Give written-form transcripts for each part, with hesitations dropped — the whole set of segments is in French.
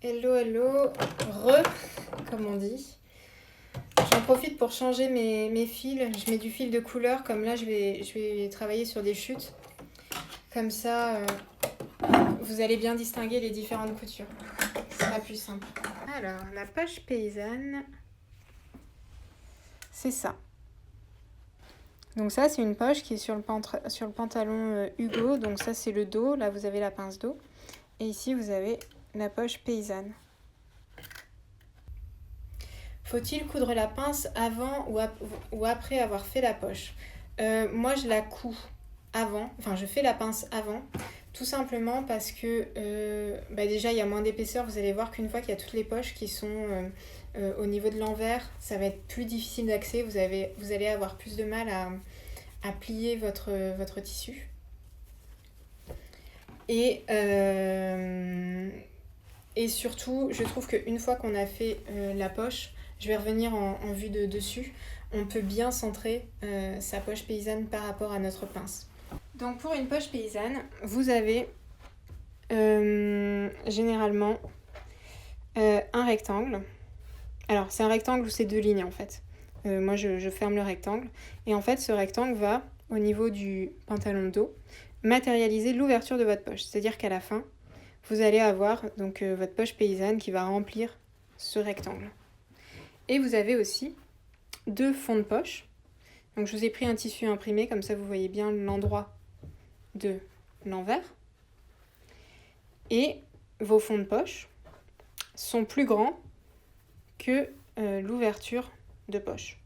Hello, hello, comme on dit. J'en profite pour changer mes fils. Je mets du fil de couleur, comme là je vais travailler sur des chutes. Comme ça, vous allez bien distinguer les différentes coutures. Ce sera plus simple. Alors, la poche paysanne, c'est ça. Donc ça, c'est une poche qui est sur le pantalon Hugo. Donc ça, c'est le dos. Là, vous avez la pince dos. Et ici, vous avez la poche paysanne. Faut-il coudre la pince avant ou après avoir fait la poche? Moi, je la couds avant. Enfin, je fais la pince avant. Tout simplement parce que déjà, il y a moins d'épaisseur. Vous allez voir qu'une fois qu'il y a toutes les poches qui sont au niveau de l'envers, ça va être plus difficile d'accès. Vous allez avoir plus de mal à plier votre tissu. Et surtout, je trouve qu'une fois qu'on a fait la poche, je vais revenir en vue de dessus, on peut bien centrer sa poche paysanne par rapport à notre pince. Donc pour une poche paysanne, vous avez généralement un rectangle. Alors c'est un rectangle ou c'est deux lignes en fait. Moi je ferme le rectangle. Et en fait ce rectangle va au niveau du pantalon de dos matérialiser l'ouverture de votre poche. C'est-à-dire qu'à la fin, vous allez avoir donc votre poche paysanne qui va remplir ce rectangle. Et vous avez aussi deux fonds de poche. Donc je vous ai pris un tissu imprimé, comme ça vous voyez bien l'endroit de l'envers. Et vos fonds de poche sont plus grands que l'ouverture de poche.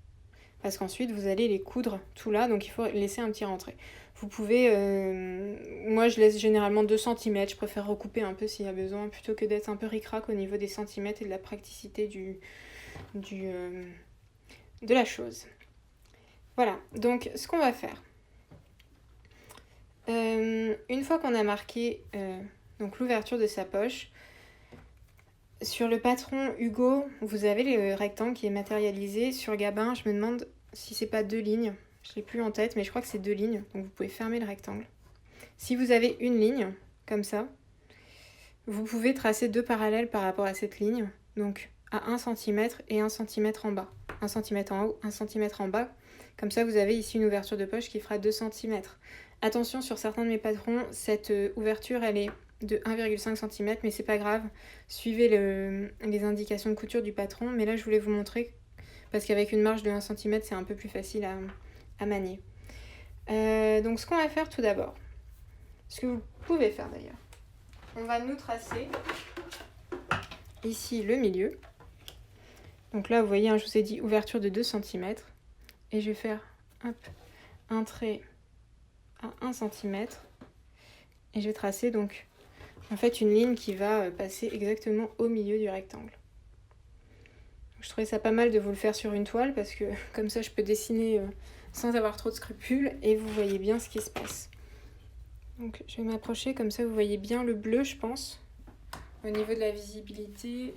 Parce qu'ensuite vous allez les coudre tout là, donc il faut laisser un petit rentré. Vous pouvez, moi je laisse généralement 2 cm, je préfère recouper un peu s'il y a besoin, plutôt que d'être un peu ric-rac au niveau des centimètres et de la praticité de la chose. Voilà, donc ce qu'on va faire, une fois qu'on a marqué donc l'ouverture de sa poche, sur le patron Hugo, vous avez le rectangle qui est matérialisé. Sur Gabin, je me demande si c'est pas 2 lignes. Je ne l'ai plus en tête, mais je crois que c'est 2 lignes. Donc vous pouvez fermer le rectangle. Si vous avez une ligne, comme ça, vous pouvez tracer 2 parallèles par rapport à cette ligne. Donc à 1 cm et 1 cm en bas. 1 cm en haut, 1 cm en bas. Comme ça, vous avez ici une ouverture de poche qui fera 2 cm. Attention, sur certains de mes patrons, cette ouverture, elle est de 1,5 cm, mais c'est pas grave. Suivez les indications de couture du patron. Mais là, je voulais vous montrer, parce qu'avec une marge de 1 cm, c'est un peu plus facile à manier. Donc ce qu'on va faire tout d'abord, ce que vous pouvez faire d'ailleurs, on va nous tracer ici le milieu. Donc là, vous voyez, je vous ai dit ouverture de 2 cm. Et je vais faire un trait à 1 cm. Et je vais tracer donc en fait une ligne qui va passer exactement au milieu du rectangle. Je trouvais ça pas mal de vous le faire sur une toile parce que comme ça je peux dessiner sans avoir trop de scrupules et vous voyez bien ce qui se passe. Donc je vais m'approcher, comme ça vous voyez bien le bleu, je pense, au niveau de la visibilité.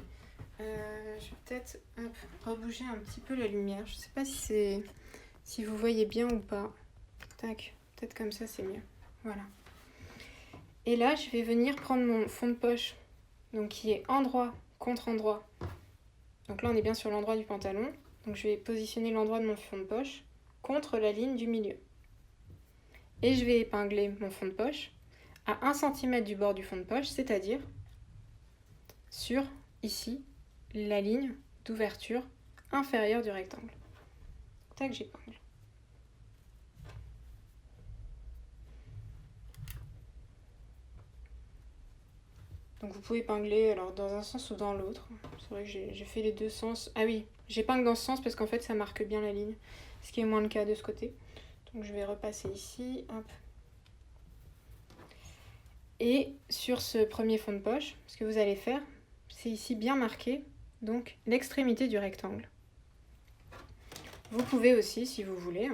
Je vais peut-être rebouger un petit peu la lumière. Je sais pas si vous voyez bien ou pas. Tac, peut-être comme ça c'est mieux. Voilà. Et là, je vais venir prendre mon fond de poche, donc qui est endroit contre endroit. Donc là, on est bien sur l'endroit du pantalon. Donc je vais positionner l'endroit de mon fond de poche contre la ligne du milieu. Et je vais épingler mon fond de poche à 1 cm du bord du fond de poche, c'est-à-dire sur, ici, la ligne d'ouverture inférieure du rectangle. Tac, j'épingle. Donc vous pouvez épingler alors dans un sens ou dans l'autre. C'est vrai que j'ai fait les deux sens. Ah oui, j'épingle dans ce sens parce qu'en fait ça marque bien la ligne, ce qui est moins le cas de ce côté. Donc je vais repasser ici, hop. Et sur ce premier fond de poche, ce que vous allez faire, c'est ici bien marqué, donc l'extrémité du rectangle. Vous pouvez aussi, si vous voulez,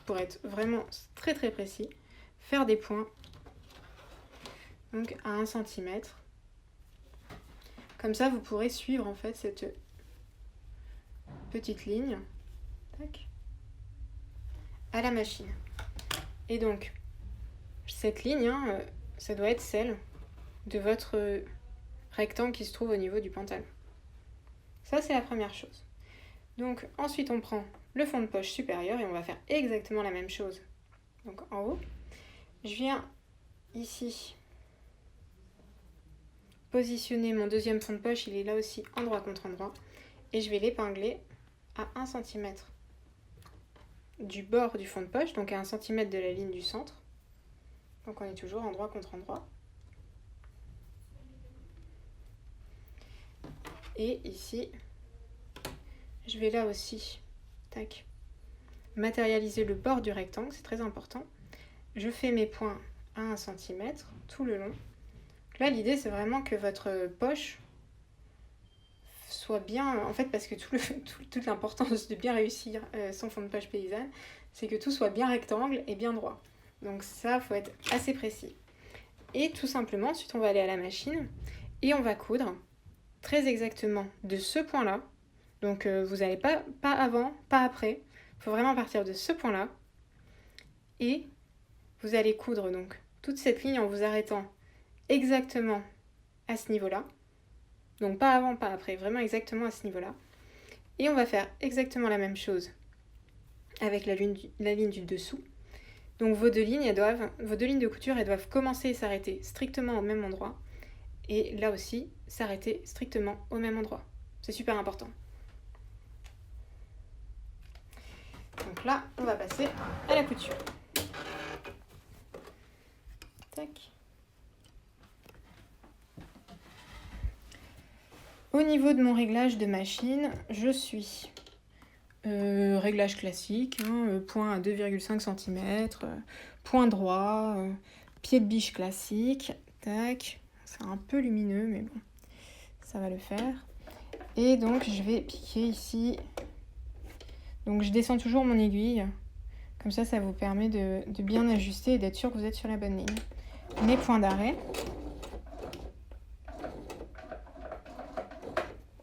pour être vraiment très très précis, faire des points donc à 1 cm. Comme ça, vous pourrez suivre en fait cette petite ligne, tac, à la machine. Et donc, cette ligne, ça doit être celle de votre rectangle qui se trouve au niveau du pantalon. Ça, c'est la première chose. Donc ensuite, on prend le fond de poche supérieur et on va faire exactement la même chose. Donc en haut, je viens ici positionner mon deuxième fond de poche, il est là aussi endroit contre endroit, et je vais l'épingler à 1 cm du bord du fond de poche, donc à 1 cm de la ligne du centre. Donc on est toujours endroit contre endroit. Et ici, je vais là aussi, tac, matérialiser le bord du rectangle, c'est très important. Je fais mes points à 1 cm tout le long. Là, l'idée, c'est vraiment que votre poche soit bien, en fait, parce que toute l'importance de bien réussir son fond de poche paysanne, c'est que tout soit bien rectangle et bien droit. Donc ça, il faut être assez précis. Et tout simplement, ensuite, on va aller à la machine et on va coudre très exactement de ce point-là. Donc vous n'allez pas avant, pas après. Il faut vraiment partir de ce point-là. Et vous allez coudre donc toute cette ligne en vous arrêtant exactement à ce niveau-là. Donc pas avant, pas après, vraiment exactement à ce niveau-là. Et on va faire exactement la même chose avec la ligne du dessous. Donc vos deux lignes de couture, elles doivent commencer et s'arrêter strictement au même endroit. Et là aussi, s'arrêter strictement au même endroit. C'est super important. Donc là, on va passer à la couture. Tac. Au niveau de mon réglage de machine, je suis réglage classique, point à 2,5 cm, point droit, pied de biche classique, tac, c'est un peu lumineux mais bon, ça va le faire. Et donc je vais piquer ici, donc je descends toujours mon aiguille, comme ça vous permet de bien ajuster et d'être sûr que vous êtes sur la bonne ligne. Mes points d'arrêt,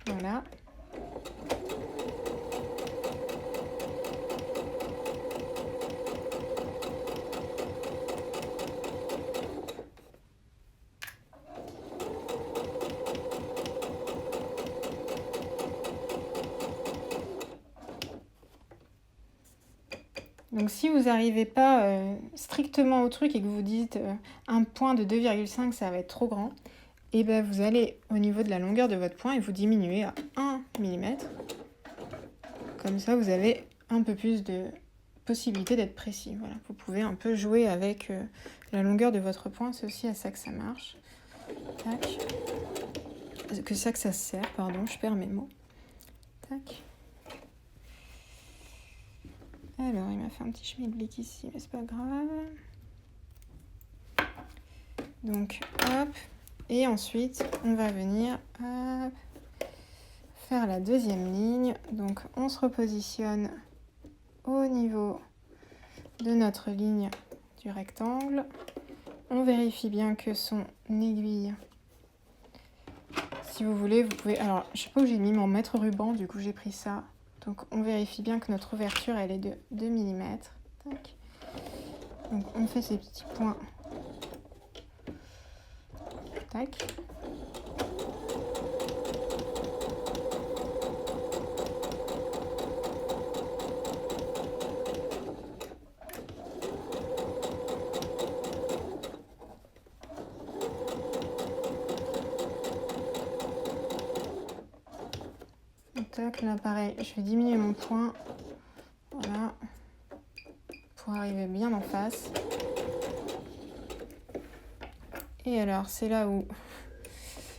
voilà. Donc si vous n'arrivez pas strictement au truc et que vous dites un point de 2,5 ça va être trop grand, et bien vous allez au niveau de la longueur de votre point et vous diminuez à 1 mm. Comme ça vous avez un peu plus de possibilité d'être précis. Voilà. Vous pouvez un peu jouer avec la longueur de votre point, c'est aussi à ça que ça marche. Tac. Que ça sert, pardon, je perds mes mots. Tac. Alors, il m'a fait un petit schmilblick ici, mais c'est pas grave. Donc, hop. Et ensuite, on va venir hop, faire la deuxième ligne. Donc, on se repositionne au niveau de notre ligne du rectangle. On vérifie bien que son aiguille, si vous voulez, vous pouvez... Alors, je sais pas où j'ai mis mon mètre ruban, du coup j'ai pris ça. Donc on vérifie bien que notre ouverture elle est de 2 mm. Tac. Donc on fait ces petits points. Tac. Tac, là pareil, je vais diminuer mon point. Voilà. Pour arriver bien en face. Et alors, c'est là où...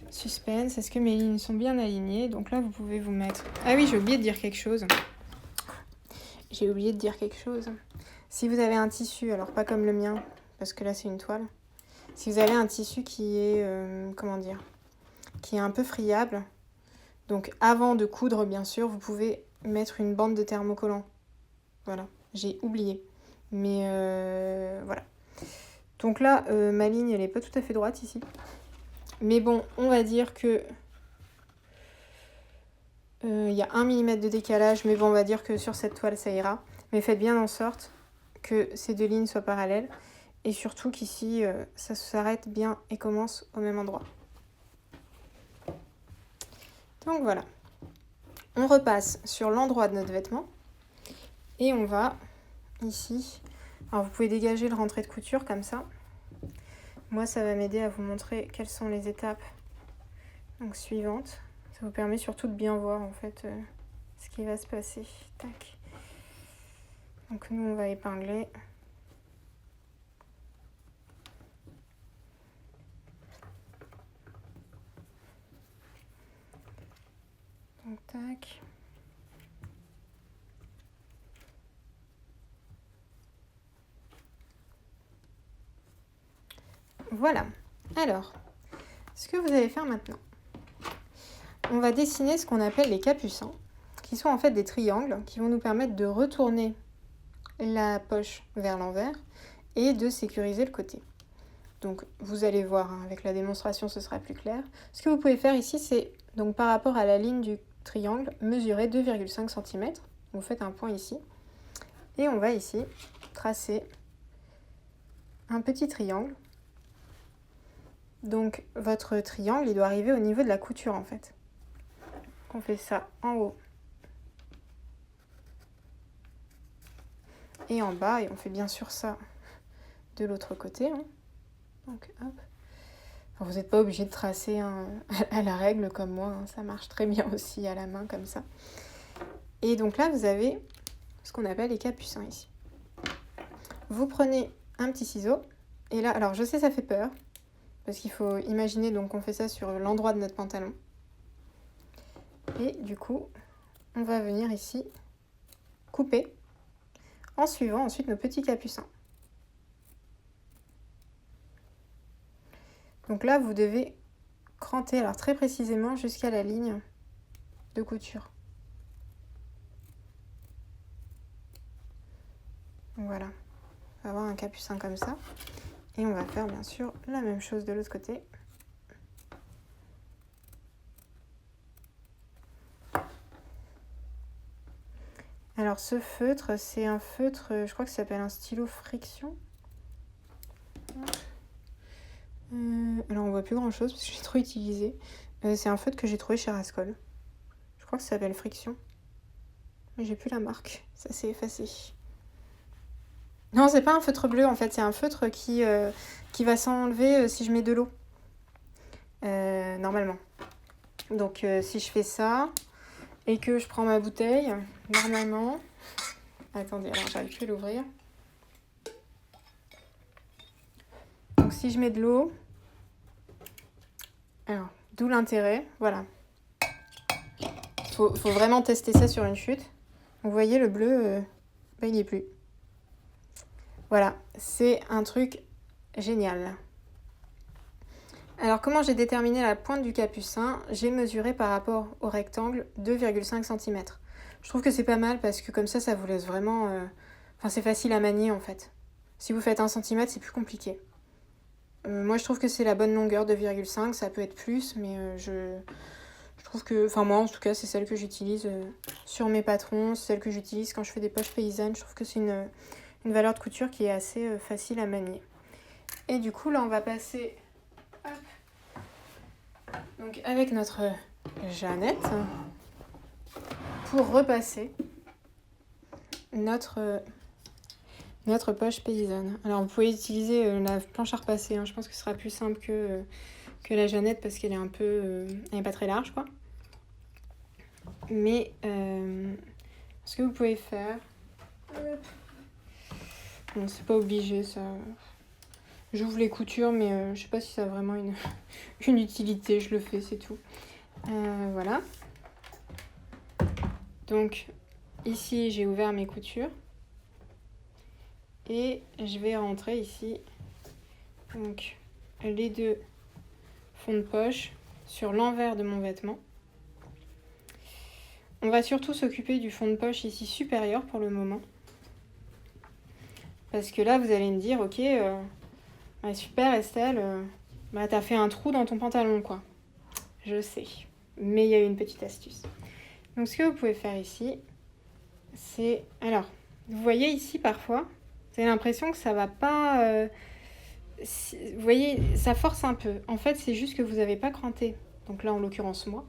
Suspense, est-ce que mes lignes sont bien alignées? Donc là, vous pouvez vous mettre... Ah oui, j'ai oublié de dire quelque chose. Si vous avez un tissu, alors pas comme le mien, parce que là, c'est une toile. Si vous avez un tissu qui est, qui est un peu friable, donc avant de coudre, bien sûr, vous pouvez mettre une bande de thermocollant. Voilà, j'ai oublié. Mais voilà. Donc là, ma ligne, elle n'est pas tout à fait droite ici. Mais bon, on va dire que y a 1 mm de décalage, mais bon, on va dire que sur cette toile, ça ira. Mais faites bien en sorte que ces deux lignes soient parallèles. Et surtout qu'ici, ça s'arrête bien et commence au même endroit. Donc voilà. On repasse sur l'endroit de notre vêtement. Et on va ici. Alors vous pouvez dégager le rentré de couture comme ça. Moi, ça va m'aider à vous montrer quelles sont les étapes donc, suivantes. Ça vous permet surtout de bien voir en fait ce qui va se passer. Tac. Donc nous, on va épingler. Donc tac. Voilà. Alors, ce que vous allez faire maintenant, on va dessiner ce qu'on appelle les capucins, qui sont en fait des triangles qui vont nous permettre de retourner la poche vers l'envers et de sécuriser le côté. Donc vous allez voir, hein, avec la démonstration ce sera plus clair. Ce que vous pouvez faire ici, c'est donc par rapport à la ligne du triangle, mesurer 2,5 cm. Vous faites un point ici et on va ici tracer un petit triangle. Donc votre triangle, il doit arriver au niveau de la couture en fait. On fait ça en haut et en bas, et on fait bien sûr ça de l'autre côté. Hein. Donc hop. Alors, vous n'êtes pas obligé de tracer à la règle comme moi, hein. Ça marche très bien aussi à la main comme ça. Et donc là, vous avez ce qu'on appelle les capucins ici. Vous prenez un petit ciseau, et là, alors je sais ça fait peur, parce qu'il faut imaginer donc qu'on fait ça sur l'endroit de notre pantalon. Et du coup, on va venir ici couper en suivant ensuite nos petits capucins. Donc là, vous devez cranter alors très précisément jusqu'à la ligne de couture. Voilà, on va avoir un capucin comme ça. Et on va faire bien sûr la même chose de l'autre côté. Alors ce feutre, c'est un feutre, je crois que ça s'appelle un stylo friction. Alors on voit plus grand chose parce que j'ai trop utilisé. C'est un feutre que j'ai trouvé chez Rascol. Je crois que ça s'appelle friction. Mais j'ai plus la marque, ça s'est effacé. Non, c'est pas un feutre bleu en fait, c'est un feutre qui va s'enlever si je mets de l'eau. Normalement. Donc si je fais ça et que je prends ma bouteille, normalement... Attendez, alors j'arrive plus à l'ouvrir. Donc si je mets de l'eau, alors d'où l'intérêt, voilà. Faut vraiment tester ça sur une chute. Vous voyez le bleu, il n'y est plus. Voilà, c'est un truc génial. Alors comment j'ai déterminé la pointe du capucin? J'ai mesuré par rapport au rectangle 2,5 cm. Je trouve que c'est pas mal parce que comme ça vous laisse vraiment... Enfin c'est facile à manier en fait. Si vous faites 1 cm, c'est plus compliqué. Moi je trouve que c'est la bonne longueur, 2,5, ça peut être plus, mais je trouve que... Enfin moi en tout cas c'est celle que j'utilise sur mes patrons, c'est celle que j'utilise quand je fais des poches paysannes. Je trouve que c'est une valeur de couture qui est assez facile à manier. Et du coup là on va passer... Donc avec notre Jeannette, pour repasser notre poche paysanne. Alors vous pouvez utiliser la planche à repasser, hein. Je pense que ce sera plus simple que la Jeannette parce qu'elle est un peu... elle n'est pas très large quoi. Mais ce que vous pouvez faire... Bon, c'est pas obligé ça... J'ouvre les coutures, mais je sais pas si ça a vraiment une utilité. Je le fais, c'est tout. Voilà. Donc, ici, j'ai ouvert mes coutures. Et je vais rentrer ici. Donc, les deux fonds de poche sur l'envers de mon vêtement. On va surtout s'occuper du fond de poche ici supérieur pour le moment. Parce que là, vous allez me dire, ok... Ah, super Estelle, t'as fait un trou dans ton pantalon quoi. Je sais, mais il y a une petite astuce. Donc ce que vous pouvez faire ici, c'est... Alors, vous voyez ici parfois, vous avez l'impression que ça va pas... vous voyez, ça force un peu. En fait, c'est juste que vous n'avez pas cranté. Donc là, en l'occurrence, moi.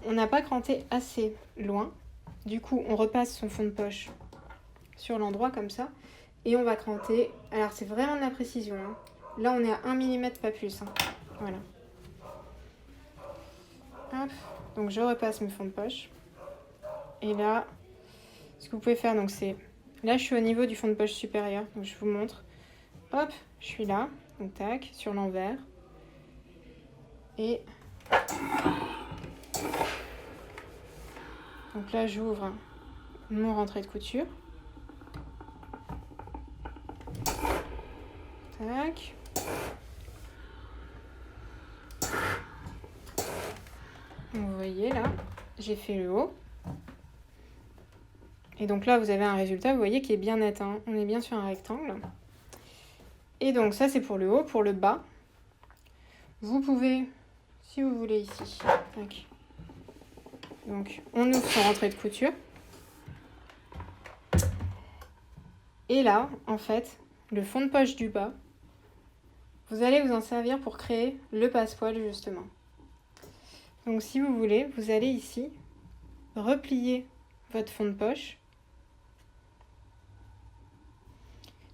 on n'a pas cranté assez loin. Du coup, on repasse son fond de poche sur l'endroit comme ça. Et on va cranter. Alors, c'est vraiment de la précision. Hein. Là, on est à 1 mm, pas plus. Hein. Voilà. Hop. Donc, je repasse mes fonds de poche. Et là, ce que vous pouvez faire, donc c'est... Là, je suis au niveau du fond de poche supérieur. Donc, je vous montre. Hop, je suis là. Donc, tac, sur l'envers. Et... Donc là, j'ouvre mon rentrée de couture. Tac. Vous voyez là, j'ai fait le haut. Et donc là, vous avez un résultat, vous voyez, qui est bien net. Hein. On est bien sur un rectangle. Et donc ça, c'est pour le haut. Pour le bas, vous pouvez, si vous voulez ici, tac. Donc on ouvre son rentrée de couture. Et là, en fait, le fond de poche du bas, vous allez vous en servir pour créer le passepoil justement. Donc si vous voulez, vous allez ici replier votre fond de poche.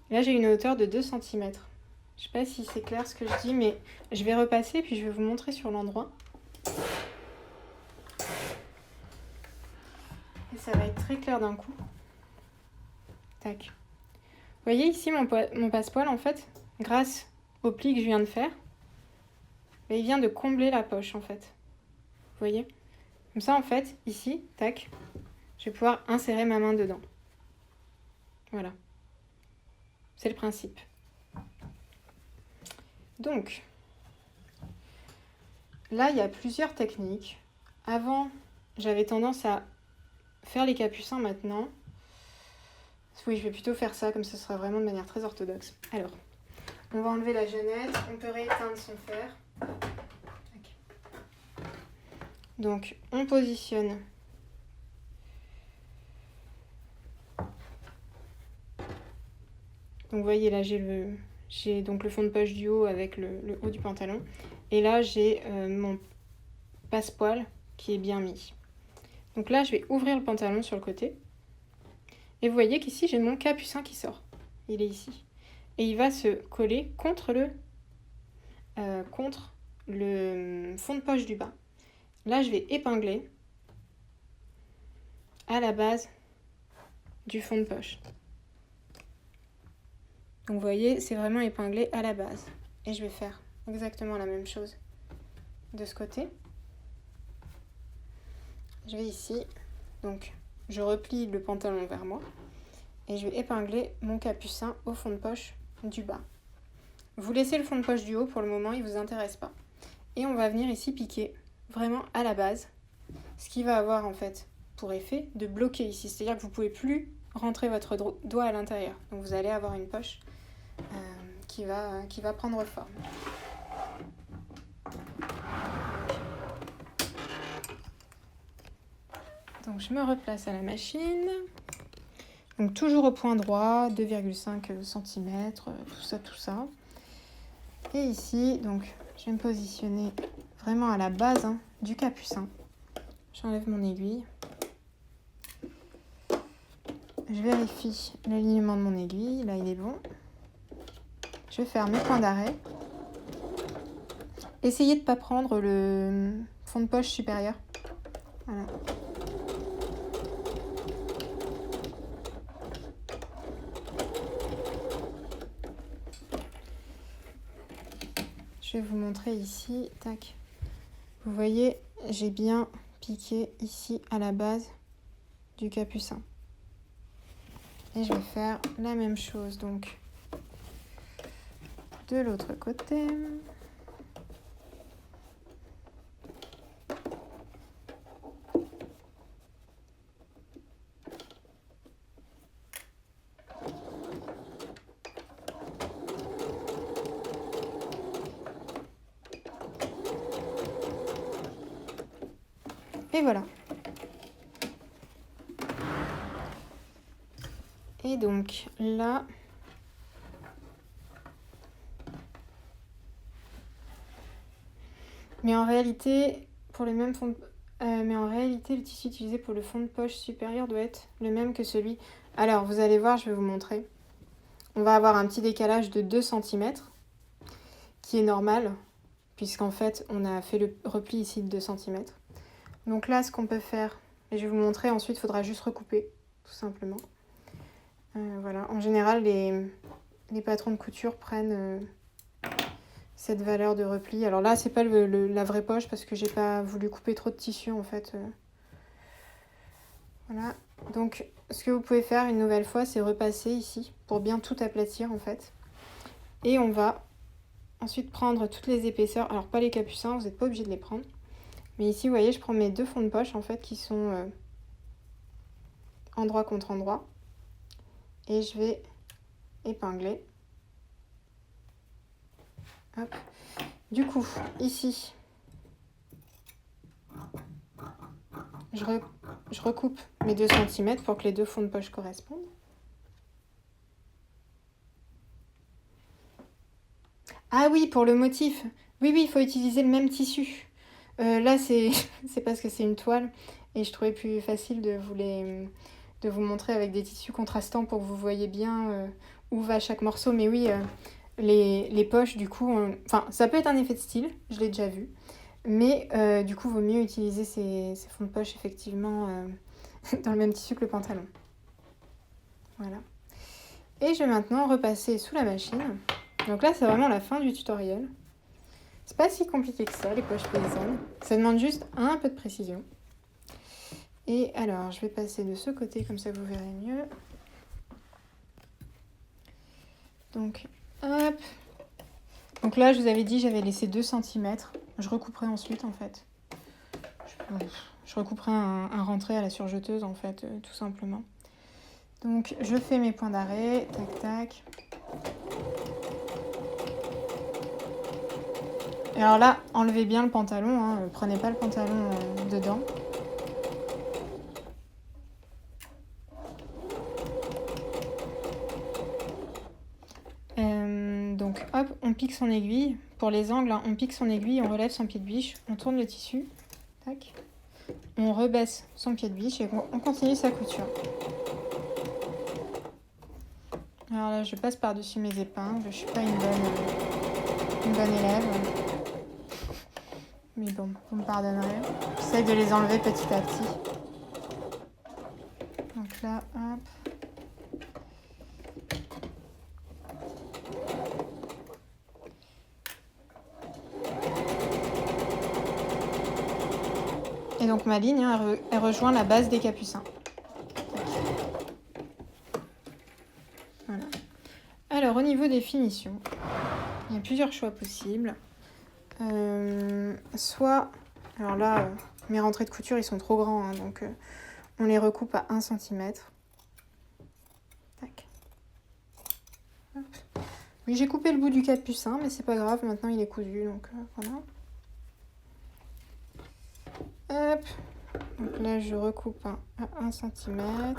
Là, j'ai une hauteur de 2 cm. Je ne sais pas si c'est clair ce que je dis, mais je vais repasser puis je vais vous montrer sur l'endroit. Et ça va être très clair d'un coup. Tac. Vous voyez ici mon passepoil, en fait, grâce au pli que je viens de faire, il vient de combler la poche, en fait. Vous voyez? Comme ça, en fait, ici, tac, je vais pouvoir insérer ma main dedans. Voilà. C'est le principe. Donc, là, il y a plusieurs techniques. Avant, j'avais tendance à faire les capucins maintenant. Oui, je vais plutôt faire ça, comme ce sera vraiment de manière très orthodoxe. Alors, on va enlever la genette. On peut rééteindre son fer. Donc, on positionne donc, vous voyez, là, j'ai donc le fond de poche du haut avec le haut du pantalon. Et là, j'ai mon passepoil qui est bien mis. Donc là, je vais ouvrir le pantalon sur le côté. Et vous voyez qu'ici, j'ai mon capucin qui sort. Il est ici. Et il va se coller contre le fond de poche du bas. Là, je vais épingler à la base du fond de poche. Donc vous voyez, c'est vraiment épinglé à la base. Et je vais faire exactement la même chose de ce côté. Je vais ici, donc je replie le pantalon vers moi et je vais épingler mon capucin au fond de poche du bas. Vous laissez le fond de poche du haut pour le moment, il ne vous intéresse pas. Et on va venir ici piquer vraiment à la base, ce qui va avoir en fait pour effet de bloquer ici. C'est-à-dire que vous ne pouvez plus rentrer votre doigt à l'intérieur. Donc vous allez avoir une poche qui va prendre forme. Donc je me replace à la machine. Donc toujours au point droit, 2,5 cm, tout ça. Et ici, donc je vais me positionner vraiment à la base du capucin. J'enlève mon aiguille. Je vérifie l'alignement de mon aiguille. Là, il est bon. Je vais faire mes points d'arrêt. Essayez de ne pas prendre le fond de poche supérieur. Voilà. Je vais vous montrer ici. Tac. Vous voyez, j'ai bien piqué ici à la base du capucin. Et je vais faire la même chose donc de l'autre côté. Et voilà. Et donc là, mais en réalité, pour les mêmes fonds, Mais en réalité, le tissu utilisé pour le fond de poche supérieur doit être le même que celui... Alors, vous allez voir, je vais vous montrer. On va avoir un petit décalage de 2 cm, qui est normal, puisqu'en fait, on a fait le repli ici de 2 cm. Donc là, ce qu'on peut faire, et je vais vous montrer, ensuite, il faudra juste recouper, tout simplement. Voilà, en général, les patrons de couture prennent cette valeur de repli. Alors là, c'est pas la vraie poche, parce que j'ai pas voulu couper trop de tissu, en fait. Voilà, donc ce que vous pouvez faire une nouvelle fois, c'est repasser ici, pour bien tout aplatir, en fait. Et on va ensuite prendre toutes les épaisseurs, alors pas les capucins, vous n'êtes pas obligé de les prendre. Mais ici, vous voyez, je prends mes 2 fonds de poche, en fait, qui sont endroit contre endroit. Et je vais épingler. Hop. Du coup, ici, je recoupe mes 2 cm pour que les 2 fonds de poche correspondent. Ah oui, pour le motif. Oui, il faut utiliser le même tissu. Là, c'est parce que c'est une toile et je trouvais plus facile de vous montrer avec des tissus contrastants pour que vous voyez bien où va chaque morceau. Mais oui, les poches, du coup, enfin, ça peut être un effet de style, je l'ai déjà vu. Mais du coup, vaut mieux utiliser ces fonds de poche, effectivement, dans le même tissu que le pantalon. Voilà. Et je vais maintenant repasser sous la machine. Donc là, c'est vraiment la fin du tutoriel. C'est pas si compliqué que ça, les poches paysannes. Ça demande juste un peu de précision. Et alors, je vais passer de ce côté, comme ça vous verrez mieux. Donc, hop. Donc là, je vous avais dit, j'avais laissé 2 cm. Je recouperai ensuite, en fait. Je recouperai un rentré à la surjeteuse, en fait, tout simplement. Donc, je fais mes points d'arrêt. Tac, tac. Et alors là, enlevez bien le pantalon, hein, prenez pas le pantalon dedans. Donc hop, on pique son aiguille. Pour les angles, hein, on pique son aiguille, on relève son pied de biche, on tourne le tissu. Tac. On rebaisse son pied de biche et on continue sa couture. Alors là, je passe par-dessus mes épingles. Je suis pas une bonne élève. Mais bon, vous me pardonnerez. J'essaie de les enlever petit à petit. Donc là, hop. Et donc ma ligne, hein, elle rejoint la base des capucins. Voilà. Alors au niveau des finitions, il y a plusieurs choix possibles. Soit, alors là, mes rentrées de couture, ils sont trop grands, hein, donc on les recoupe à 1 cm. Tac. Hop. Oui, j'ai coupé le bout du capucin, mais c'est pas grave, maintenant il est cousu, donc voilà. Hop. Donc là, je recoupe à 1 cm.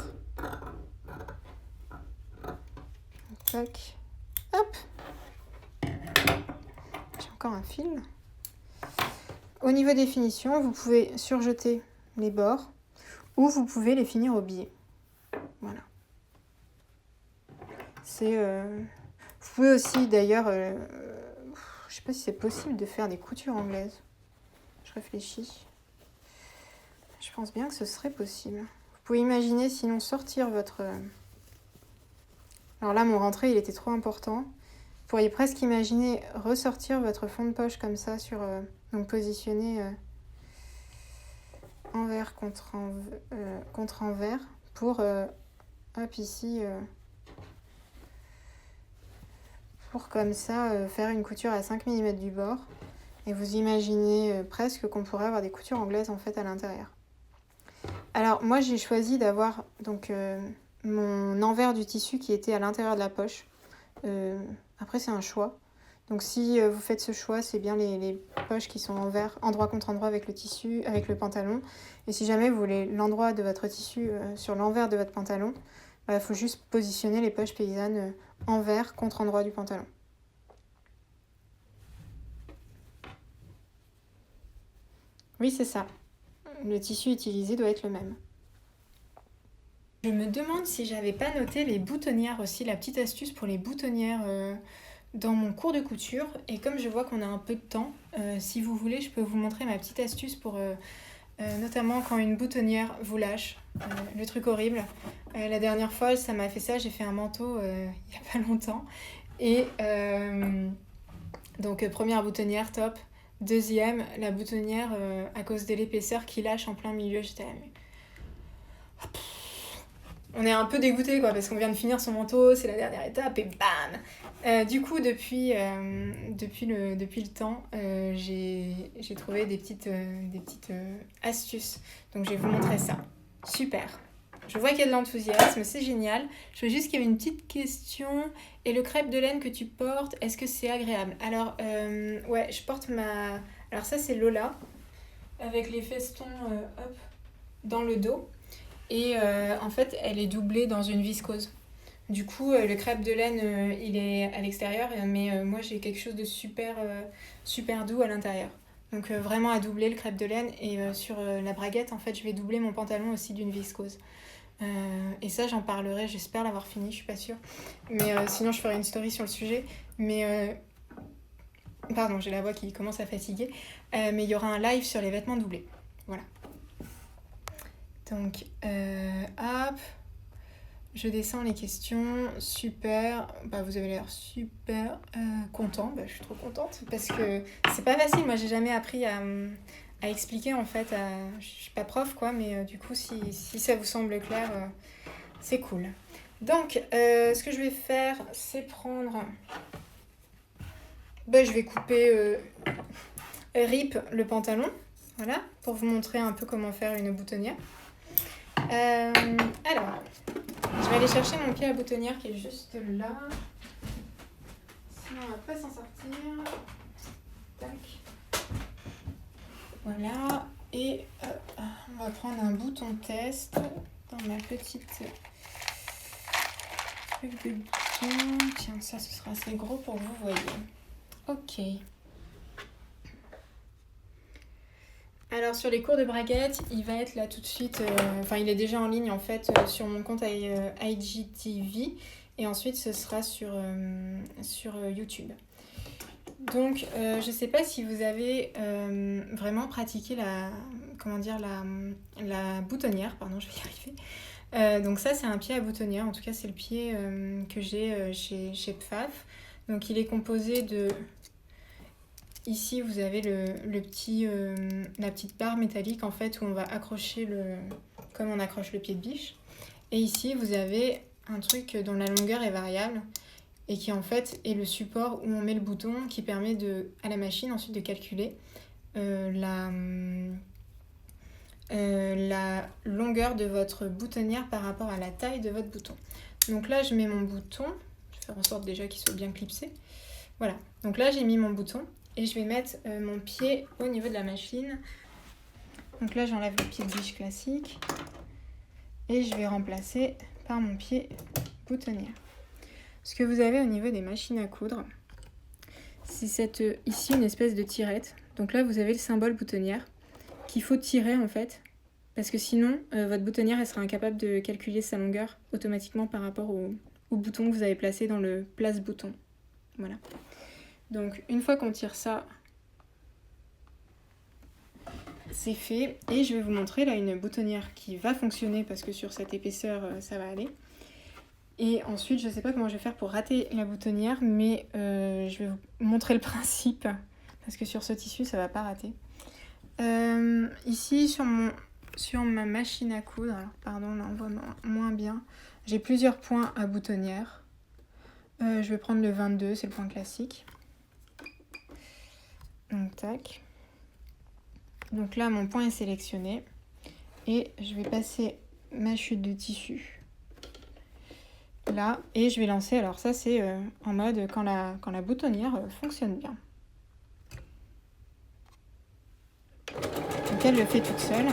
Tac. Hop. J'ai encore un fil. Au niveau des finitions, vous pouvez surjeter les bords ou vous pouvez les finir au biais. Voilà. Vous pouvez aussi d'ailleurs, je sais pas si c'est possible de faire des coutures anglaises. Je réfléchis. Je pense bien que ce serait possible. Vous pouvez imaginer sinon sortir votre... Alors là, mon rentré, il était trop important. Vous pourriez presque imaginer ressortir votre fond de poche comme ça, donc positionner envers contre envers pour, hop, ici, pour comme ça faire une couture à 5 mm du bord. Et vous imaginez presque qu'on pourrait avoir des coutures anglaises en fait à l'intérieur. Alors moi j'ai choisi d'avoir donc mon envers du tissu qui était à l'intérieur de la poche. Après c'est un choix. Donc si vous faites ce choix, c'est bien les poches qui sont envers, endroit contre endroit avec le tissu, avec le pantalon. Et si jamais vous voulez l'endroit de votre tissu sur l'envers de votre pantalon, il faut juste positionner les poches paysannes envers contre endroit du pantalon. Oui, c'est ça. le tissu utilisé doit être le même. Je me demande si j'avais pas noté les boutonnières aussi, la petite astuce pour les boutonnières dans mon cours de couture. Et comme je vois qu'on a un peu de temps, si vous voulez, je peux vous montrer ma petite astuce pour notamment quand une boutonnière vous lâche. Le truc horrible. La dernière fois, ça m'a fait ça, j'ai fait un manteau il y a pas longtemps. Et donc première boutonnière, top. Deuxième, la boutonnière, à cause de l'épaisseur qui lâche en plein milieu, j'étais là, mais... On est un peu dégoûté quoi, parce qu'on vient de finir son manteau, c'est la dernière étape et bam. Du coup, depuis le temps, j'ai trouvé des petites astuces. Donc je vais vous montrer ça. Super. Je vois qu'il y a de l'enthousiasme, c'est génial. Je veux juste qu'il y ait une petite question. Et le crêpe de laine que tu portes, est-ce que c'est agréable? Alors, ouais, je porte ma... Alors ça, c'est Lola, avec les festons hop, dans le dos. Et en fait, elle est doublée dans une viscose. Du coup, le crêpe de laine, il est à l'extérieur, mais moi, j'ai quelque chose de super doux à l'intérieur. Donc vraiment à doubler le crêpe de laine. Et sur la braguette, en fait, je vais doubler mon pantalon aussi d'une viscose. Et ça, j'en parlerai, j'espère l'avoir fini, je suis pas sûre. Mais sinon, je ferai une story sur le sujet. Mais pardon, j'ai la voix qui commence à fatiguer. Mais il y aura un live sur les vêtements doublés. Voilà. Donc, hop, je descends les questions, super, bah, vous avez l'air super content, bah, je suis trop contente parce que c'est pas facile, moi j'ai jamais appris à expliquer en fait, je suis pas prof quoi, mais du coup si ça vous semble clair, c'est cool. Donc, ce que je vais faire, c'est prendre, bah, je vais couper rip le pantalon, voilà, pour vous montrer un peu comment faire une boutonnière. Alors, je vais aller chercher mon pied à boutonnière qui est juste là. Sinon, on va pas s'en sortir. Tac. Voilà. Et on va prendre un bouton test dans ma petite truc de bouton. Tiens, ça, ce sera assez gros pour que vous voyez. Ok. Alors sur les cours de braguette, il va être là tout de suite, il est déjà en ligne en fait sur mon compte IGTV et ensuite ce sera sur YouTube. Donc je sais pas si vous avez vraiment pratiqué la boutonnière, pardon je vais y arriver. Donc ça c'est un pied à boutonnière, en tout cas c'est le pied que j'ai chez Pfaff. Donc il est composé de... Ici, vous avez la petite barre métallique en fait où on va accrocher comme on accroche le pied de biche. Et ici, vous avez un truc dont la longueur est variable et qui en fait est le support où on met le bouton qui permet à la machine ensuite de calculer la longueur de votre boutonnière par rapport à la taille de votre bouton. Donc là, je mets mon bouton. Je vais faire en sorte déjà qu'il soit bien clipsé. Voilà. Donc là, j'ai mis mon bouton. Et je vais mettre mon pied au niveau de la machine. Donc là, j'enlève le pied de biche classique. Et je vais remplacer par mon pied boutonnière. Ce que vous avez au niveau des machines à coudre, c'est ici une espèce de tirette. Donc là, vous avez le symbole boutonnière qu'il faut tirer en fait. Parce que sinon, votre boutonnière, elle sera incapable de calculer sa longueur automatiquement par rapport au bouton que vous avez placé dans le place-bouton. Voilà. Donc une fois qu'on tire ça, c'est fait. Et je vais vous montrer là une boutonnière qui va fonctionner parce que sur cette épaisseur, ça va aller. Et ensuite, je ne sais pas comment je vais faire pour rater la boutonnière, mais je vais vous montrer le principe parce que sur ce tissu, ça ne va pas rater. Ici, sur ma machine à coudre, alors pardon, là on voit moins bien, j'ai plusieurs points à boutonnière. Je vais prendre le 22, c'est le point classique. Donc tac. Donc là mon point est sélectionné et je vais passer ma chute de tissu là et je vais lancer. Alors ça c'est en mode quand la boutonnière fonctionne bien. Donc elle le fait toute seule.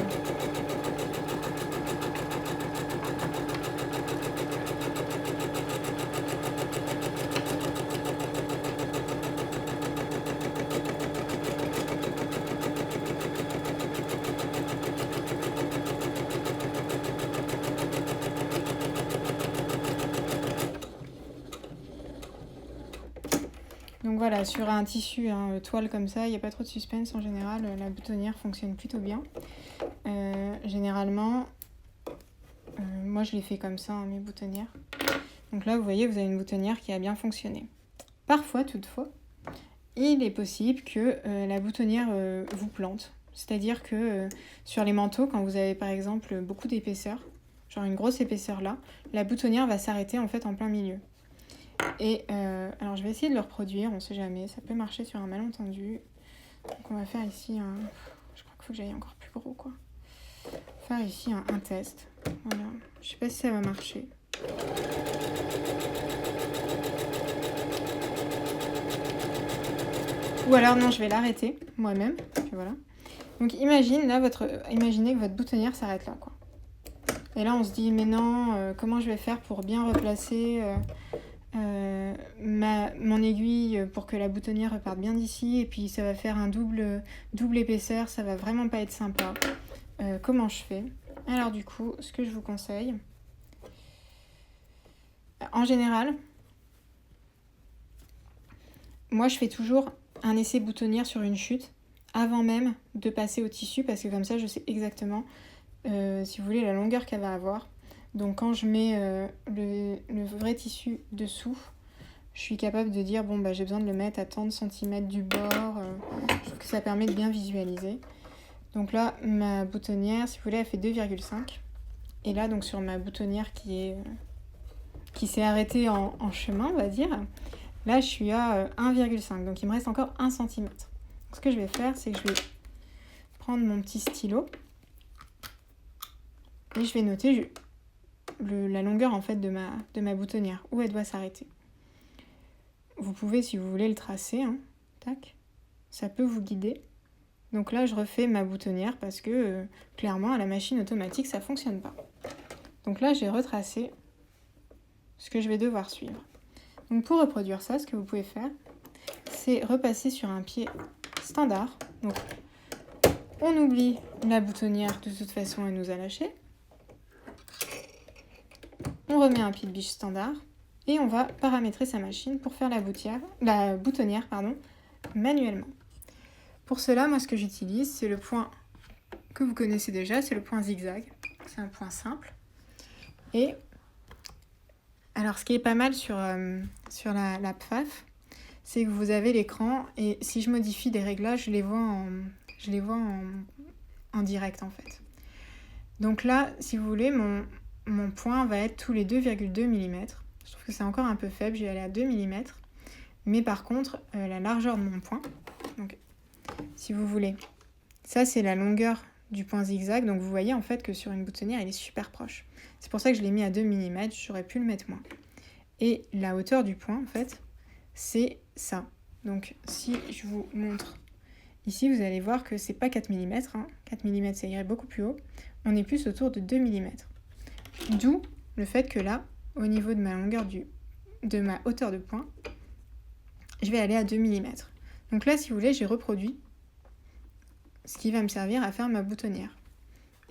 Donc voilà, sur un tissu toile comme ça, il n'y a pas trop de suspense en général. La boutonnière fonctionne plutôt bien. Généralement, moi je les fais comme ça, mes boutonnières. Donc là, vous voyez, vous avez une boutonnière qui a bien fonctionné. Parfois, toutefois, il est possible que la boutonnière vous plante. C'est-à-dire que sur les manteaux, quand vous avez par exemple beaucoup d'épaisseur, genre une grosse épaisseur là, la boutonnière va s'arrêter en fait en plein milieu. Et alors je vais essayer de le reproduire, on sait jamais, ça peut marcher sur un malentendu. Donc on va faire ici un... Je crois qu'il faut que j'aille encore plus gros quoi. Faire ici un test. Voilà, je sais pas si ça va marcher. Ou alors non, je vais l'arrêter moi-même. Voilà. Donc imaginez que votre boutonnière s'arrête là quoi. Et là on se dit mais non, comment je vais faire pour bien replacer mon aiguille pour que la boutonnière reparte bien d'ici, et puis ça va faire un double épaisseur, ça va vraiment pas être sympa. Comment je fais? Alors du coup, ce que je vous conseille, en général, moi je fais toujours un essai boutonnière sur une chute avant même de passer au tissu, parce que comme ça je sais exactement, si vous voulez, la longueur qu'elle va avoir. Donc quand je mets le vrai tissu dessous, je suis capable de dire bon bah j'ai besoin de le mettre à tant de centimètres du bord. Je trouve que ça permet de bien visualiser. Donc là ma boutonnière, si vous voulez, elle fait 2,5. Et là donc sur ma boutonnière qui s'est arrêtée en chemin, on va dire, là je suis à 1,5. Donc il me reste encore 1 cm. Ce que je vais faire, c'est que je vais prendre mon petit stylo et je vais noter la longueur en fait de ma boutonnière, où elle doit s'arrêter. Vous pouvez, si vous voulez, le tracer, hein. Tac. Ça peut vous guider. Donc là, je refais ma boutonnière parce que clairement, à la machine automatique, ça ne fonctionne pas. Donc là, j'ai retracé ce que je vais devoir suivre. Donc pour reproduire ça, ce que vous pouvez faire, c'est repasser sur un pied standard. Donc on oublie la boutonnière, de toute façon, elle nous a lâché. On remet un pied de biche standard et on va paramétrer sa machine pour faire la boutonnière manuellement. Pour cela, moi ce que j'utilise, c'est le point que vous connaissez déjà, c'est le point zigzag. C'est un point simple. Et alors ce qui est pas mal sur la PFAF, c'est que vous avez l'écran et si je modifie des réglages, je les vois en direct en fait. Donc là, si vous voulez, mon point va être tous les 2,2 mm. Je trouve que c'est encore un peu faible, je vais aller à 2 mm. Mais par contre, la largeur de mon point, donc si vous voulez, ça c'est la longueur du point zigzag. Donc vous voyez en fait que sur une boutonnière, il est super proche. C'est pour ça que je l'ai mis à 2 mm, j'aurais pu le mettre moins. Et la hauteur du point, en fait, c'est ça. Donc si je vous montre ici, vous allez voir que c'est pas 4 mm. Hein. 4 mm, ça irait beaucoup plus haut. On est plus autour de 2 mm. D'où le fait que là, au niveau de ma longueur de ma hauteur de point, je vais aller à 2 mm. Donc là, si vous voulez, j'ai reproduit ce qui va me servir à faire ma boutonnière.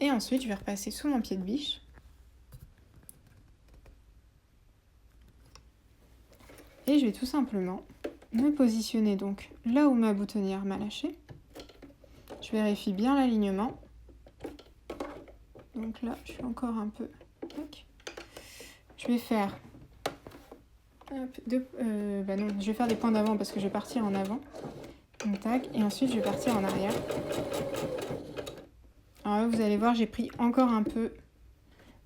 Et ensuite, je vais repasser sous mon pied de biche. Et je vais tout simplement me positionner donc là où ma boutonnière m'a lâché. Je vérifie bien l'alignement. Donc là, je suis encore un peu... Je vais faire... non, je vais faire des points d'avant parce que je vais partir en avant. Donc, tac, et ensuite, je vais partir en arrière. Alors là, vous allez voir, j'ai pris encore un peu...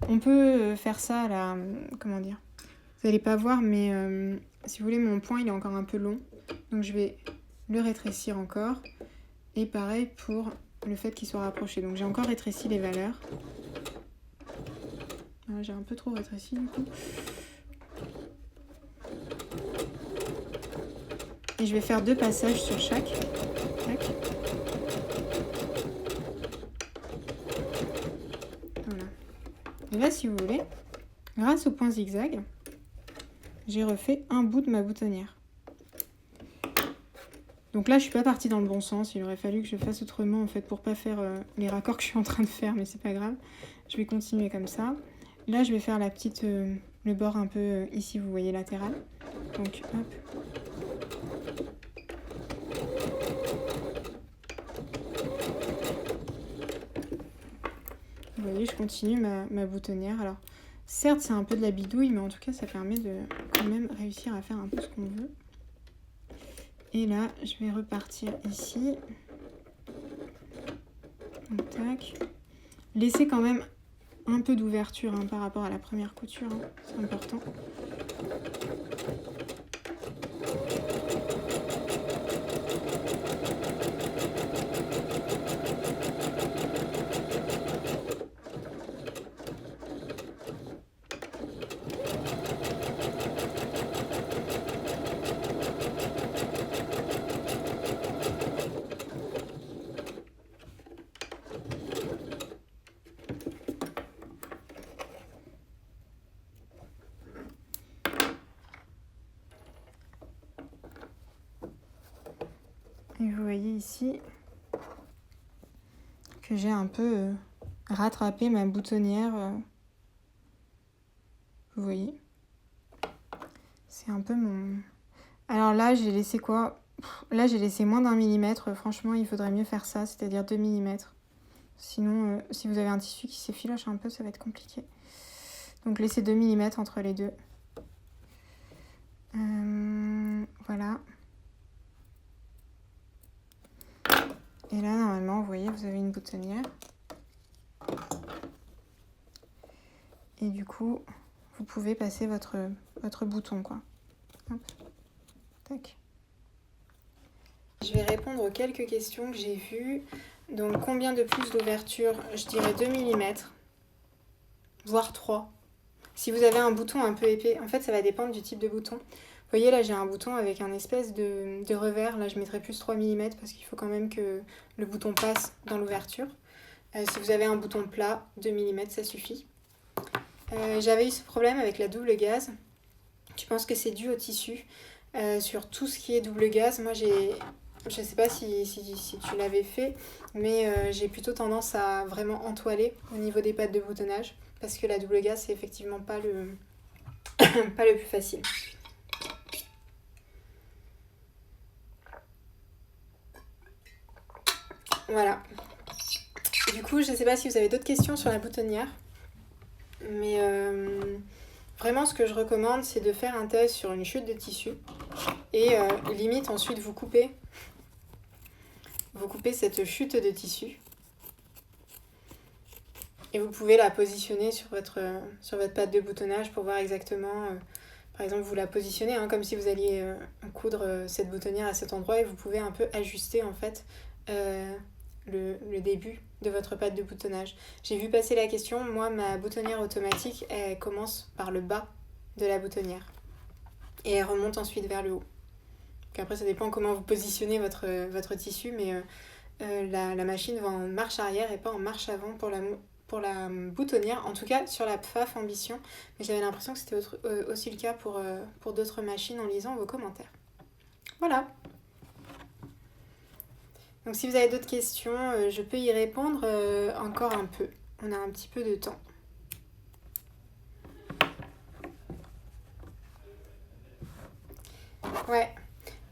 On peut faire ça à la... Comment dire? Vous n'allez pas voir, mais si vous voulez, mon point, il est encore un peu long. Donc, je vais le rétrécir encore. Et pareil pour le fait qu'il soit rapproché. Donc, j'ai encore rétréci les valeurs. Ah, j'ai un peu trop rétréci, du coup. Et je vais faire 2 passages sur chaque. Tac. Voilà. Et là, si vous voulez, grâce au point zigzag, j'ai refait un bout de ma boutonnière. Donc là, je suis pas partie dans le bon sens. Il aurait fallu que je fasse autrement, en fait, pour pas faire les raccords que je suis en train de faire, mais c'est pas grave. Je vais continuer comme ça. Là, je vais faire la petite, le bord un peu ici, vous voyez, latéral. Donc, hop. Vous voyez, je continue ma boutonnière. Alors, certes, c'est un peu de la bidouille, mais en tout cas, ça permet de quand même réussir à faire un peu ce qu'on veut. Et là, je vais repartir ici. Donc, tac. Laissez quand même un peu d'ouverture hein, par rapport à la première couture. Hein. C'est important. Et vous voyez ici que j'ai un peu rattrapé ma boutonnière. Vous voyez? C'est un peu mon... Alors là, j'ai laissé quoi? Là, j'ai laissé moins d'1 millimètre. Franchement, il faudrait mieux faire ça, c'est-à-dire 2 millimètres. Sinon, si vous avez un tissu qui s'effiloche un peu, ça va être compliqué. Donc, laissez 2 millimètres entre les deux. Voilà. Et là, normalement, vous voyez, vous avez une boutonnière. Et du coup, vous pouvez passer votre bouton, quoi. Hop. Tac. Je vais répondre aux quelques questions que j'ai vues. Donc, combien de plus d'ouverture? Je dirais 2 millimètres, voire 3. Si vous avez un bouton un peu épais, en fait, ça va dépendre du type de bouton. Vous voyez, là, j'ai un bouton avec un espèce de revers. Là, je mettrai plus 3 mm parce qu'il faut quand même que le bouton passe dans l'ouverture. Si vous avez un bouton plat, 2 mm, ça suffit. J'avais eu ce problème avec la double gaze. Je pense que c'est dû au tissu. Sur tout ce qui est double gaze, moi, je ne sais pas si tu l'avais fait, mais j'ai plutôt tendance à vraiment entoiler au niveau des pattes de boutonnage. Parce que la double gaze, c'est effectivement pas le plus facile. Voilà. Et du coup, je ne sais pas si vous avez d'autres questions sur la boutonnière. Mais vraiment, ce que je recommande, c'est de faire un test sur une chute de tissu. Et limite, ensuite, vous coupez cette chute de tissu. Et vous pouvez la positionner sur votre patte de boutonnage pour voir exactement... par exemple, vous la positionnez hein, comme si vous alliez coudre cette boutonnière à cet endroit et vous pouvez un peu ajuster en fait le début de votre patte de boutonnage. J'ai vu passer la question, moi ma boutonnière automatique elle commence par le bas de la boutonnière et elle remonte ensuite vers le haut. Donc après ça dépend comment vous positionnez votre tissu, mais la machine va en marche arrière et pas en marche avant pour la boutonnière, en tout cas sur la PFAF Ambition, mais j'avais l'impression que c'était aussi le cas pour d'autres machines en lisant vos commentaires. Voilà. Donc si vous avez d'autres questions, je peux y répondre encore un peu. On a un petit peu de temps. Ouais.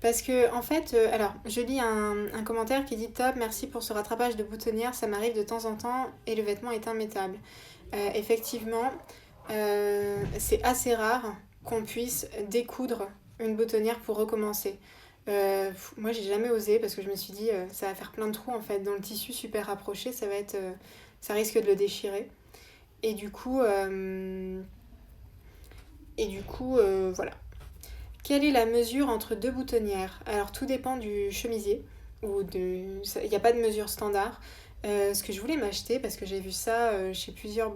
Parce que, en fait, alors, je lis un commentaire qui dit « Top, merci pour ce rattrapage de boutonnière, ça m'arrive de temps en temps et le vêtement est immétable. » Effectivement, c'est assez rare qu'on puisse découdre une boutonnière pour recommencer. Moi, j'ai jamais osé parce que je me suis dit ça va faire plein de trous en fait dans le tissu super rapproché, ça risque de le déchirer. Et du coup, voilà. Quelle est la mesure entre deux boutonnières? Alors tout dépend du chemisier. Il n'y a pas de mesure standard. Ce que je voulais m'acheter, parce que j'ai vu ça chez plusieurs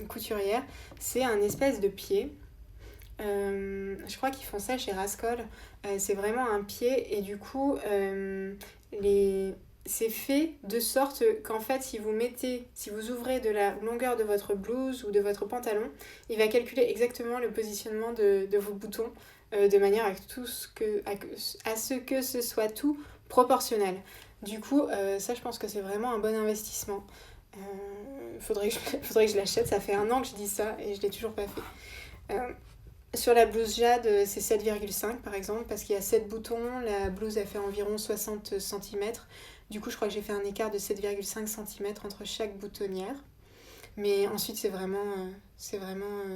couturières, c'est un espèce de pied. Je crois qu'ils font ça chez Rascol. C'est vraiment un pied et du coup c'est fait de sorte qu'en fait si vous ouvrez de la longueur de votre blouse ou de votre pantalon, il va calculer exactement le positionnement de vos boutons de manière à ce que ce soit tout proportionnel. Du coup ça je pense que c'est vraiment un bon investissement. Faudrait que je l'achète, ça fait 1 an que je dis ça et je l'ai toujours pas fait. Sur la blouse Jade, c'est 7,5 par exemple, parce qu'il y a 7 boutons, la blouse elle fait environ 60 cm. Du coup, je crois que j'ai fait un écart de 7,5 cm entre chaque boutonnière. Mais ensuite, c'est vraiment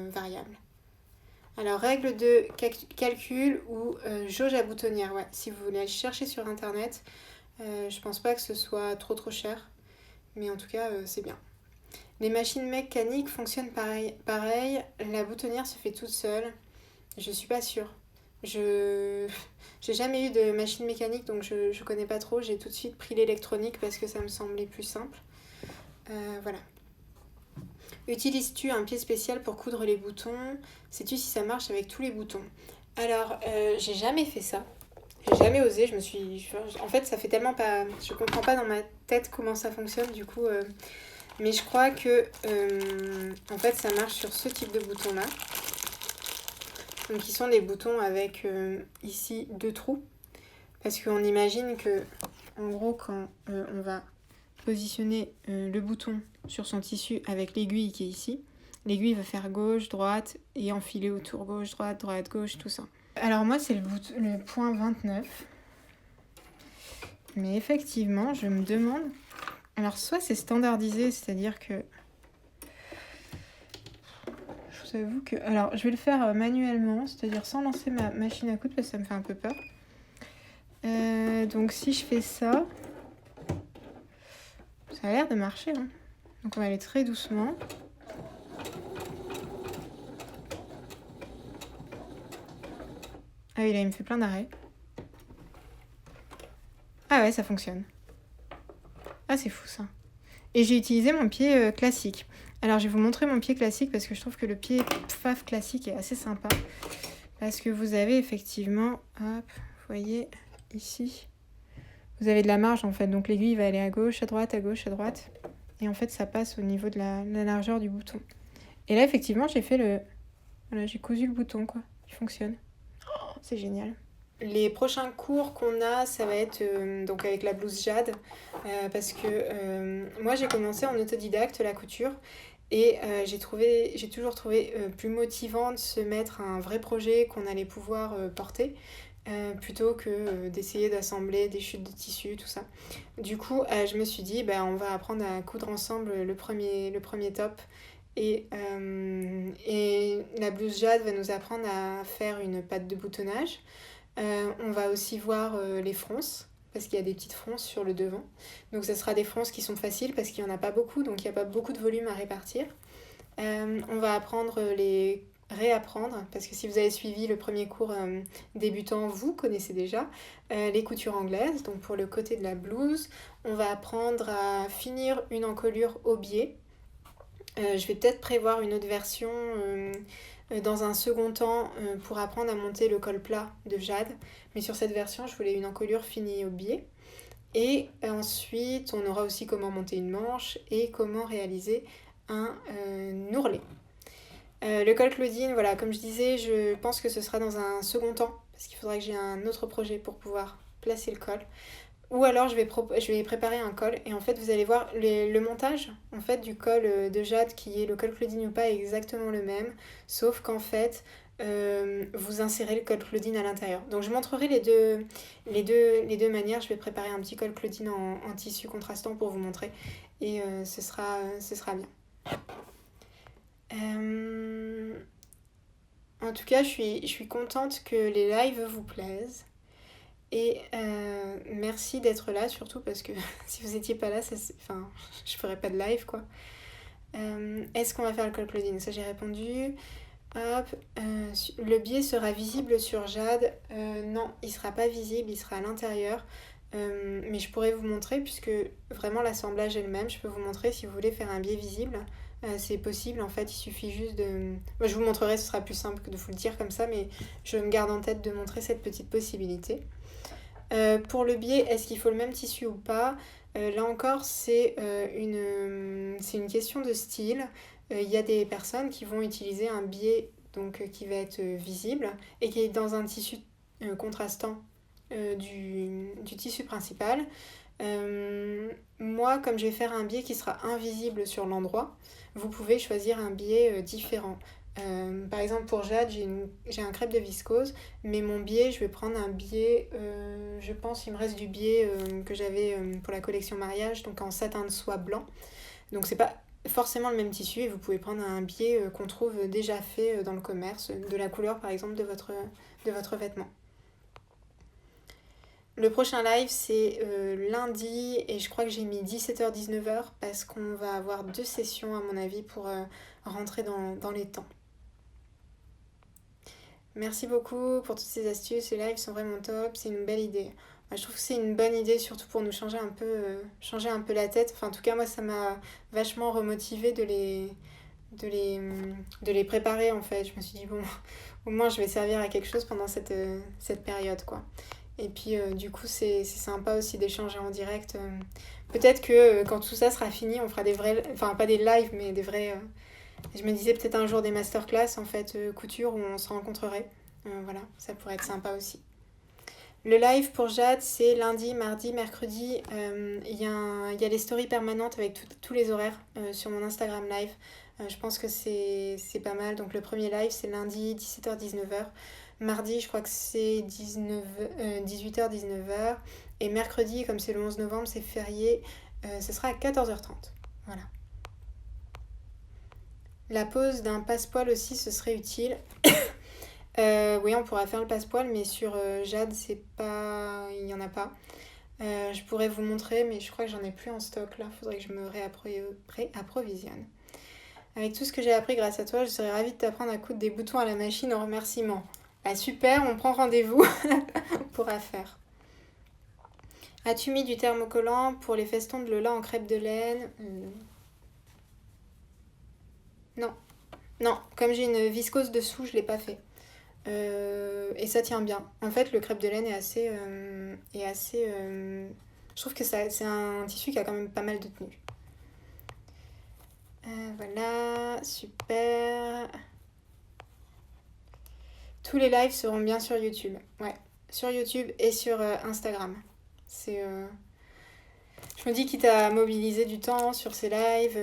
variable. Alors, règle de calcul ou jauge à boutonnière. Ouais, si vous voulez aller chercher sur Internet, je pense pas que ce soit trop cher. Mais en tout cas, c'est bien. Les machines mécaniques fonctionnent pareil. La boutonnière se fait toute seule. Je suis pas sûre. J'ai jamais eu de machine mécanique, donc je connais pas trop. J'ai tout de suite pris l'électronique parce que ça me semblait plus simple. Voilà. Utilises-tu un pied spécial pour coudre les boutons? Sais-tu si ça marche avec tous les boutons? Alors, j'ai jamais fait ça. J'ai jamais osé. En fait, ça fait tellement pas... Je comprends pas dans ma tête comment ça fonctionne, du coup... Mais je crois que... en fait, ça marche sur ce type de bouton-là. Donc, qui sont des boutons avec, ici, 2 trous. Parce qu'on imagine que, en gros, quand on va positionner le bouton sur son tissu avec l'aiguille qui est ici, l'aiguille va faire gauche, droite et enfiler autour gauche, droite, gauche, tout ça. Alors moi c'est le point 29. Mais effectivement, je me demande... Alors soit c'est standardisé, c'est-à-dire que... Je vous avoue que... Alors je vais le faire manuellement, c'est-à-dire sans lancer ma machine à coudre parce que ça me fait un peu peur. Donc si je fais ça... Ça a l'air de marcher, hein. Donc on va aller très doucement. Ah oui, là il me fait plein d'arrêts. Ah ouais, ça fonctionne. Ah, c'est fou ça. Et j'ai utilisé mon pied classique. Alors je vais vous montrer mon pied classique parce que je trouve que le pied Pfaff classique est assez sympa. Parce que vous avez effectivement, hop, vous voyez ici, vous avez de la marge en fait. Donc l'aiguille va aller à gauche, à droite, à gauche, à droite. Et en fait ça passe au niveau de la largeur du bouton. Et là effectivement j'ai fait le... Voilà, j'ai cousu le bouton quoi. Il fonctionne. Oh, c'est génial. Les prochains cours qu'on a, ça va être donc avec la blouse Jade, parce que moi j'ai commencé en autodidacte la couture et j'ai toujours trouvé plus motivant de se mettre à un vrai projet qu'on allait pouvoir porter plutôt que d'essayer d'assembler des chutes de tissu, tout ça. Du coup, je me suis dit, on va apprendre à coudre ensemble le premier top. Et la blouse Jade va nous apprendre à faire une patte de boutonnage. On va aussi voir les fronces, parce qu'il y a des petites fronces sur le devant. Donc ce sera des fronces qui sont faciles, parce qu'il n'y en a pas beaucoup, donc il n'y a pas beaucoup de volume à répartir. On va réapprendre, parce que si vous avez suivi le premier cours débutant, vous connaissez déjà les coutures anglaises. Donc pour le côté de la blouse, on va apprendre à finir une encolure au biais. Je vais peut-être prévoir une autre version dans un second temps pour apprendre à monter le col plat de Jade. Mais sur cette version, je voulais une encolure finie au biais. Et ensuite, on aura aussi comment monter une manche et comment réaliser un ourlet. Le col Claudine, voilà, comme je disais, je pense que ce sera dans un second temps, parce qu'il faudra que j'ai un autre projet pour pouvoir placer le col. Ou alors je vais préparer un col et en fait vous allez voir le montage en fait du col de Jade qui est le col Claudine ou pas est exactement le même, sauf qu'en fait vous insérez le col Claudine à l'intérieur. Donc je montrerai les deux manières. Je vais préparer un petit col Claudine en tissu contrastant pour vous montrer et ce sera bien. En tout cas je suis contente que les lives vous plaisent. Et merci d'être là, surtout parce que si vous n'étiez pas là, je ferais pas de live, quoi. Est-ce qu'on va faire le col Claudine? Ça, j'ai répondu. Hop, le biais sera visible sur Jade. Non, il sera pas visible, il sera à l'intérieur. Mais je pourrais vous montrer, puisque vraiment l'assemblage est le même. Je peux vous montrer si vous voulez faire un biais visible. C'est possible, en fait, il suffit juste de... Moi, je vous montrerai, ce sera plus simple que de vous le dire comme ça, mais je me garde en tête de montrer cette petite possibilité. Pour le biais, est-ce qu'il faut le même tissu ou pas? Là encore, c'est une question de style. Il y a des personnes qui vont utiliser un biais donc, qui va être visible et qui est dans un tissu contrastant du tissu principal. Moi, comme je vais faire un biais qui sera invisible sur l'endroit, vous pouvez choisir un biais différent. Par exemple pour Jade j'ai un crêpe de viscose, mais mon biais je vais prendre un biais, je pense il me reste du biais que j'avais pour la collection mariage, donc en satin de soie blanc, donc c'est pas forcément le même tissu et vous pouvez prendre un biais qu'on trouve déjà fait dans le commerce, de la couleur par exemple de votre vêtement. Le prochain live c'est lundi et je crois que j'ai mis 17h-19h parce qu'on va avoir 2 sessions à mon avis pour rentrer dans les temps. Merci beaucoup pour toutes ces astuces, ces lives sont vraiment top, c'est une belle idée. Je trouve que c'est une bonne idée surtout pour nous changer un peu la tête. Enfin en tout cas moi ça m'a vachement remotivée de les préparer en fait. Je me suis dit bon au moins je vais servir à quelque chose pendant cette période quoi. Et puis du coup c'est sympa aussi d'échanger en direct. Peut-être que quand tout ça sera fini on fera des vrais, enfin pas des lives mais des vrais... je me disais peut-être un jour des masterclass en fait couture où on se rencontrerait. Voilà, ça pourrait être sympa aussi. Le live pour Jade, c'est lundi, mardi, mercredi. Il y a les stories permanentes avec tous les horaires sur mon Instagram live. Je pense que c'est pas mal. Donc le premier live, c'est lundi, 17h-19h. Mardi, je crois que c'est 18h-19h. Et mercredi, comme c'est le 11 novembre, c'est férié, ce sera à 14h30. Voilà. La pose d'un passepoil aussi, ce serait utile. Oui, on pourra faire le passepoil, mais sur Jade, c'est pas... il n'y en a pas. Je pourrais vous montrer, mais je crois que j'en ai plus en stock là. Faudrait que je me réapprovisionne. Avec tout ce que j'ai appris grâce à toi, je serais ravie de t'apprendre à coudre des boutons à la machine en remerciement. Ah super, on prend rendez-vous. On pourra faire. As-tu mis du thermocollant pour les festons de Lola en crêpe de laine? Non. Non, comme j'ai une viscose dessous, je l'ai pas fait. Et ça tient bien. En fait, le crêpe de laine est assez... je trouve que c'est un tissu qui a quand même pas mal de tenue. Voilà, super. Tous les lives seront bien sur YouTube. Ouais, sur YouTube et sur Instagram. Je me dis quitte à mobiliser du temps sur ces lives,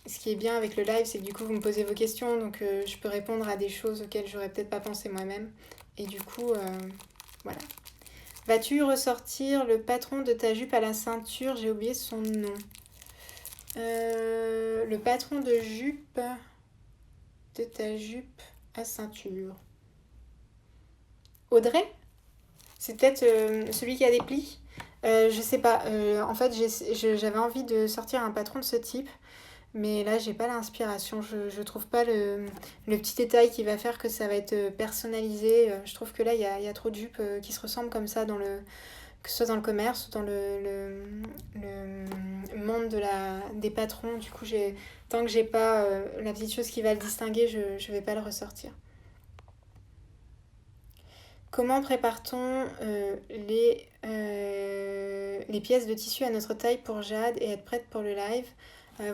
ce qui est bien avec le live, c'est que du coup vous me posez vos questions, donc je peux répondre à des choses auxquelles j'aurais peut-être pas pensé moi-même. Et du coup, voilà. Vas-tu ressortir le patron de ta jupe à la ceinture? J'ai oublié son nom. Le patron de jupe de ta jupe à ceinture. Audrey? C'est peut-être celui qui a des plis? Je sais pas. En fait, j'avais envie de sortir un patron de ce type. Mais là, j'ai pas l'inspiration. Je trouve pas le petit détail qui va faire que ça va être personnalisé. Je trouve que là, il y a trop de jupes qui se ressemblent comme ça, que ce soit dans le commerce ou dans le monde des patrons. Du coup, tant que j'ai pas la petite chose qui va le distinguer, je vais pas le ressortir. Comment prépare-t-on les pièces de tissu à notre taille pour Jade et être prête pour le live?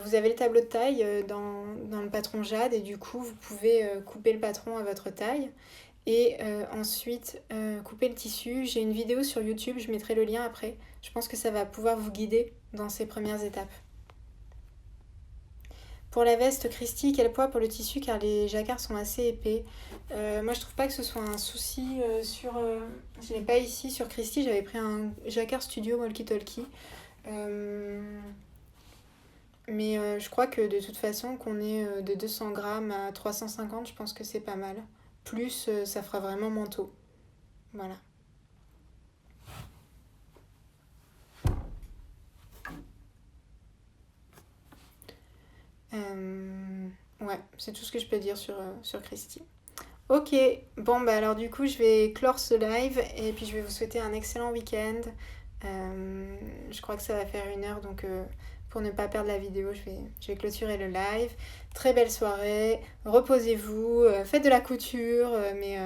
Vous avez le tableau de taille dans le patron Jade et du coup vous pouvez couper le patron à votre taille et ensuite couper le tissu. J'ai une vidéo sur YouTube, je mettrai le lien après. Je pense que ça va pouvoir vous guider dans ces premières étapes. Pour la veste Christy, quel poids pour le tissu car les jacquards sont assez épais? Moi je trouve pas que ce soit un souci sur... je l'ai pas ici sur Christy, j'avais pris un jacquard studio walkie talkie. Mais je crois que de toute façon qu'on est de 200 grammes à 350, je pense que c'est pas mal. Plus ça fera vraiment manteau. Voilà. Ouais, c'est tout ce que je peux dire sur Christy. Ok, bon bah alors du coup je vais clore ce live et puis je vais vous souhaiter un excellent week-end. Je crois que ça va faire 1 heure donc pour ne pas perdre la vidéo je vais clôturer le live. Très belle soirée, reposez-vous, faites de la couture mais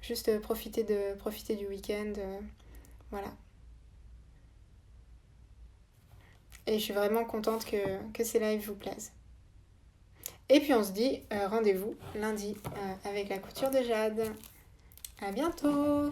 juste profitez du week-end. Voilà. Et je suis vraiment contente que ces lives vous plaisent. Et puis on se dit rendez-vous lundi avec la couture de Jade. À bientôt!